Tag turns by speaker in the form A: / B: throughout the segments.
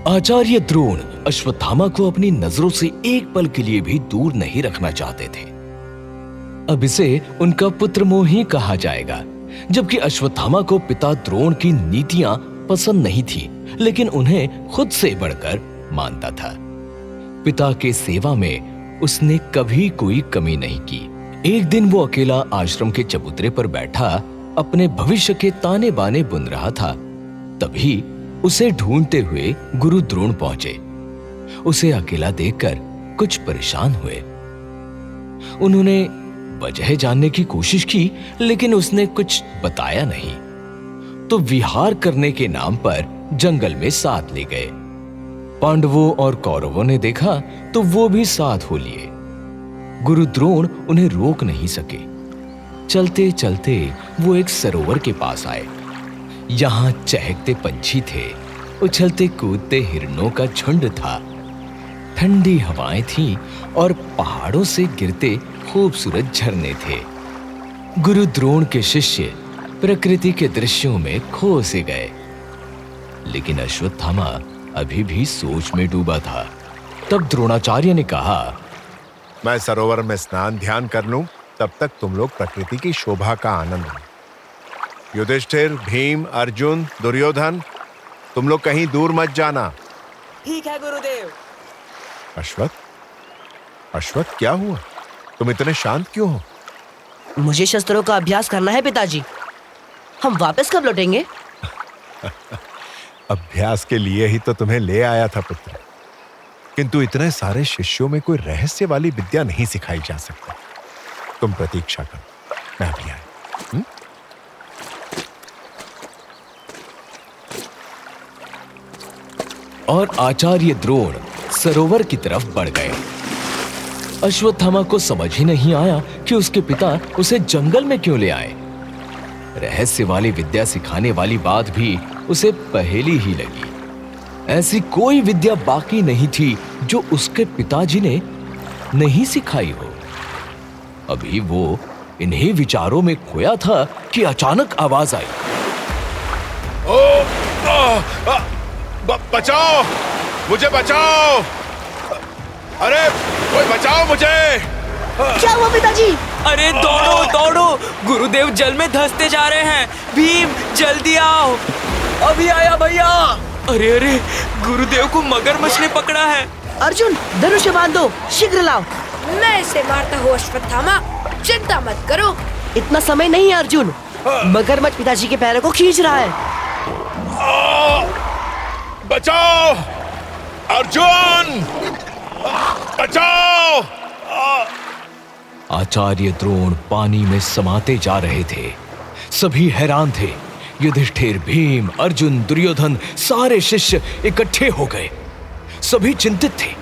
A: आचार्य द्रोण अश्वत्थामा को अपनी नजरों से एक पल के लिए भी दूर नहीं रखना चाहते थे। अब इसे उनका पुत्र मोह ही कहा जाएगा, जबकि अश्वत्थामा को पिता द्रोण की नीतियां पसंद नहीं थी, लेकिन उन्हें खुद से बढ़कर मानता था। पिता के सेवा में उसने कभी कोई कमी नहीं की। एक दिन वो अकेला आश्रम के चबूतरे पर बैठा अपने भविष्य के ताने बाने बुन रहा था। तभी उसे ढूंढते हुए गुरु द्रोण पहुंचे। उसे अकेला देखकर कुछ परेशान हुए। उन्होंने वजह जानने की कोशिश की, लेकिन उसने कुछ बताया नहीं, तो विहार करने के नाम पर जंगल में साथ ले गए। पांडवों और कौरवों ने देखा तो वो भी साथ हो लिए। गुरु द्रोण उन्हें रोक नहीं सके। चलते चलते वो एक सरोवर के पास आए। यहाँ चहकते पंछी थे, उछलते कूदते हिरणों का झुंड था, ठंडी हवाएं थीं और पहाड़ों से गिरते खूबसूरत झरने थे। गुरु द्रोण के शिष्य प्रकृति के दृश्यों में खो से गए, लेकिन अश्वत्थामा अभी भी सोच में डूबा था। तब द्रोणाचार्य ने कहा,
B: मैं सरोवर में स्नान ध्यान कर लूं, तब तक तुम लोग प्रकृति की शोभा का आनंद लो। युधिष्ठिर, भीम, अर्जुन, दुर्योधन, तुम लोग कहीं दूर मत जाना।
C: ठीक है गुरुदेव।
B: अश्वत्थ क्या हुआ? तुम इतने शांत क्यों हो?
C: मुझे शस्त्रों का अभ्यास करना है पिताजी। हम वापस कब लौटेंगे?
B: अभ्यास के लिए ही तो तुम्हें ले आया था पुत्र, किंतु इतने सारे शिष्यों में कोई रहस्य वाली विद्या नहीं सिखाई जा सकती। तुम प्रतीक्षा करो, मैं अभी आया।
A: और आचार्य द्रोण सरोवर की तरफ बढ़ गए। अश्वत्थामा को समझ ही नहीं आया कि उसके पिता उसे जंगल में क्यों ले आए। रहस्य वाली विद्या सिखाने वाली बात भी उसे पहेली ही लगी। ऐसी कोई विद्या बाकी नहीं थी जो उसके पिताजी ने नहीं सिखाई हो। अभी वो इन्हीं विचारों में खोया था कि अचानक आवाज आई,
B: बचाओ, मुझे बचाओ! अरे कोई बचाओ मुझे!
C: क्या हुआ पिताजी?
D: अरे दौड़ो दौड़ो, गुरुदेव जल में धंसते जा रहे हैं। भीम जल्दी आओ।
C: अभी आया भैया।
D: अरे अरे, गुरुदेव को मगरमच्छ ने पकड़ा है।
C: अर्जुन, धनुष बांधो, शीघ्र लाओ।
E: मैं इसे मारता हूँ अश्वत्थामा, चिंता मत करो।
C: इतना समय नहीं है अर्जुन, मगरमच्छ पिताजी के पैरों को खींच रहा है।
B: बचाओ अर्जुन, बचाओ!
A: आचार्य द्रोण पानी में समाते जा रहे थे। सभी हैरान थे। युधिष्ठिर, भीम, अर्जुन, दुर्योधन, सारे शिष्य इकट्ठे हो गए। सभी चिंतित थे,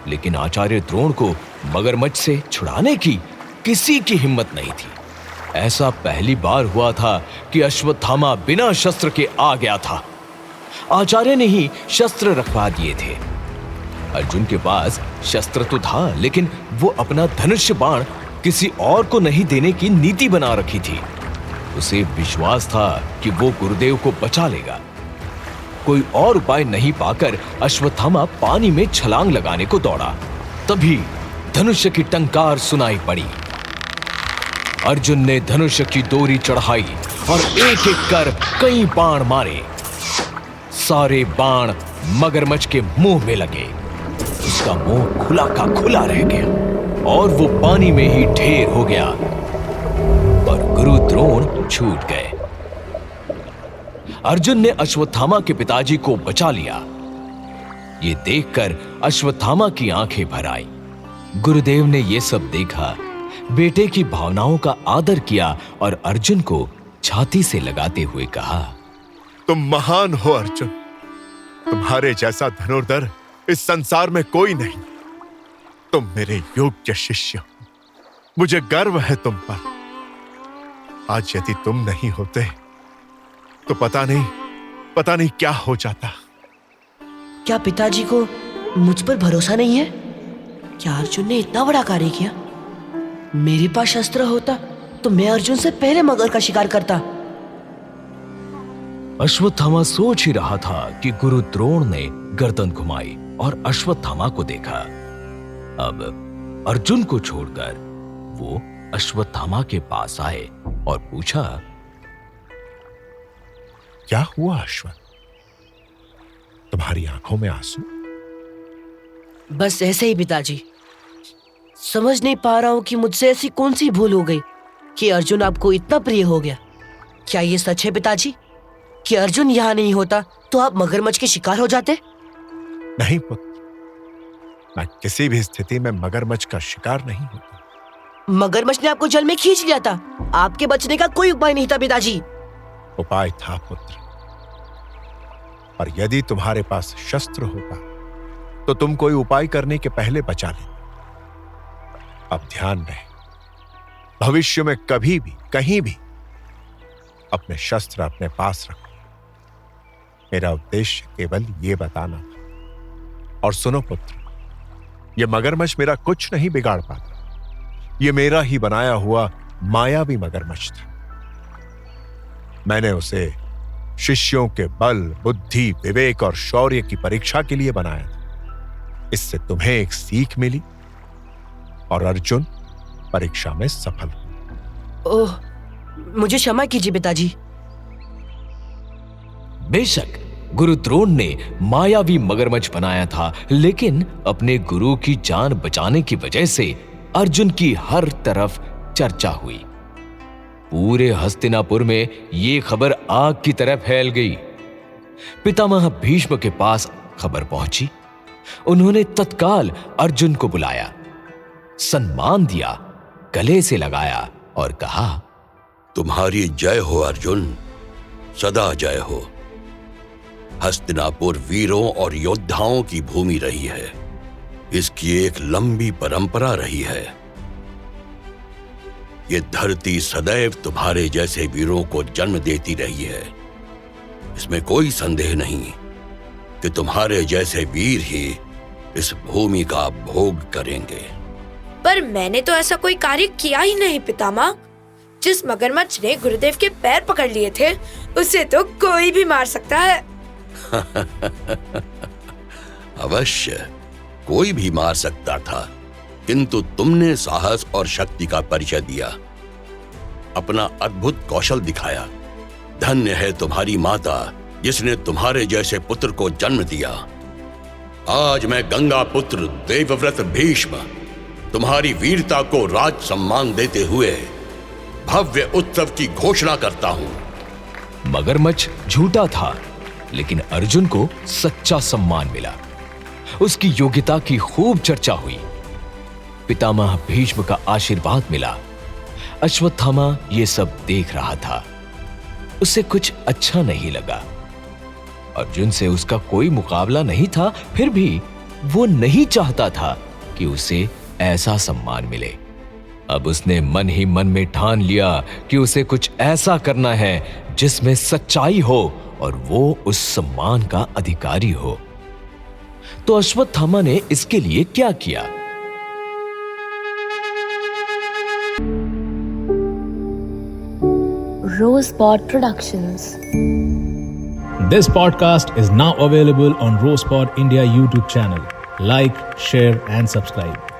A: लेकिन आचार्य द्रोण को मगरमच्छ से छुड़ाने की किसी की हिम्मत नहीं थी। ऐसा पहली बार हुआ था कि अश्वत्थामा बिना शस्त्र के आ गया था। आचार्य ने ही शस्त्र रखवा दिए थे। अर्जुन के पास शस्त्र तो था, लेकिन वो अपना धनुष बाण किसी और को नहीं देने की नीति बना रखी थी। उसे विश्वास था कि वो गुरुदेव को बचा लेगा। कोई और उपाय नहीं पाकर अश्वत्थामा पानी में छलांग लगाने को दौड़ा। तभी धनुष की टंकार सुनाई पड़ी। अर्जुन ने धनुष की डोरी चढ़ाई और एक एक कर कई बाण मारे। सारे बाण मगरमच्छ के मुंह में लगे। उसका मुंह खुला का खुला रह गया और वो पानी में ही ढेर हो गया और गुरु द्रोण छूट गए। अर्जुन ने अश्वत्थामा के पिताजी को बचा लिया। ये देखकर अश्वत्थामा की आंखें भर आई। गुरुदेव ने ये सब देखा, बेटे की भावनाओं का आदर किया और अर्जुन को छाती से लगाते हुए कहा,
B: तुम महान हो अर्जुन, तुम्हारे जैसा धनुर्धर इस संसार में कोई नहीं। तुम मेरे योग्य शिष्य हो, मुझे गर्व है तुम पर। आज यदि तुम नहीं होते तो पता नहीं क्या हो जाता।
C: क्या पिताजी को मुझ पर भरोसा नहीं है? क्या अर्जुन ने इतना बड़ा कार्य किया? मेरे पास शस्त्र होता तो मैं अर्जुन से पहले मगर का शिकार करता।
A: अश्वत्थामा सोच ही रहा था कि गुरु द्रोण ने गर्दन घुमाई और अश्वत्थामा को देखा। अब अर्जुन को छोड़कर वो अश्वत्थामा के पास आए और पूछा,
B: क्या हुआ अश्वत्थ? तुम्हारी आंखों में आंसू?
C: बस ऐसे ही पिताजी। समझ नहीं पा रहा हूं कि मुझसे ऐसी कौन सी भूल हो गई कि अर्जुन आपको इतना प्रिय हो गया। क्या ये सच है पिताजी कि अर्जुन यहाँ नहीं होता तो आप मगरमच्छ के शिकार हो जाते?
B: नहीं पुत्र, मैं किसी भी स्थिति में मगरमच्छ का शिकार नहीं होता।
C: मगरमच्छ ने आपको जल में खींच लिया था। आपके बचने का कोई उपाय नहीं था पिताजी।
B: उपाय था पुत्र, पर यदि तुम्हारे पास शस्त्र होता तो तुम कोई उपाय करने के पहले बचा लेते। अब ध्यान रहे, भविष्य में कभी भी कहीं भी अपने शस्त्र अपने पास रखो। मेरा उद्देश्य केवल ये बताना था। और सुनो पुत्र, यह मगरमच्छ मेरा कुछ नहीं बिगाड़ पाता। यह मेरा ही बनाया हुआ मायावी मगरमच्छ था। मैंने उसे शिष्यों के बल, बुद्धि, विवेक और शौर्य की परीक्षा के लिए बनाया था। इससे तुम्हें एक सीख मिली और अर्जुन परीक्षा में सफल हुआ।
C: ओह, मुझे क्षमा कीजिए पिताजी।
A: बेशक गुरु द्रोण ने मायावी मगरमच्छ बनाया था, लेकिन अपने गुरु की जान बचाने की वजह से अर्जुन की हर तरफ चर्चा हुई। पूरे हस्तिनापुर में ये खबर आग की तरह फैल गई। पितामह भीष्म के पास खबर पहुंची। उन्होंने तत्काल अर्जुन को बुलाया, सम्मान दिया, गले से लगाया और कहा,
F: तुम्हारी जय हो अर्जुन, सदा जय हो। हस्तिनापुर वीरों और योद्धाओं की भूमि रही है। इसकी एक लंबी परंपरा रही है। ये धरती सदैव तुम्हारे जैसे वीरों को जन्म देती रही है। इसमें कोई संदेह नहीं कि तुम्हारे जैसे वीर ही इस भूमि का भोग करेंगे।
E: पर मैंने तो ऐसा कोई कार्य किया ही नहीं पितामह। जिस मगरमच्छ ने गुरुदेव के पैर पकड़ लिए थे, उसे तो कोई भी मार सकता है।
F: अवश्य कोई भी मार सकता था, किंतु तुमने साहस और शक्ति का परिचय दिया, अपना अद्भुत कौशल दिखाया। धन्य है तुम्हारी माता जिसने तुम्हारे जैसे पुत्र को जन्म दिया। आज मैं गंगा पुत्र देवव्रत भीष्म तुम्हारी वीरता को राज सम्मान देते हुए भव्य उत्सव की घोषणा करता हूं।
A: मगरमच्छ झूठा था, लेकिन अर्जुन को सच्चा सम्मान मिला। उसकी योग्यता की खूब चर्चा हुई। पितामह भीष्म का आशीर्वाद मिला। अश्वत्थामा ये सब देख रहा था। उसे कुछ अच्छा नहीं लगा। अर्जुन से उसका कोई मुकाबला नहीं था, फिर भी वो नहीं चाहता था कि उसे ऐसा सम्मान मिले। अब उसने मन ही मन में ठान लिया कि उसे कुछ ऐसा करना है जिसमें सच्चाई हो और वो उस सम्मान का अधिकारी हो। तो अश्वत्थामा ने इसके लिए क्या किया?
G: Rosepod Productions.
H: This podcast is now available on Rosepod India YouTube channel. Like, share and subscribe.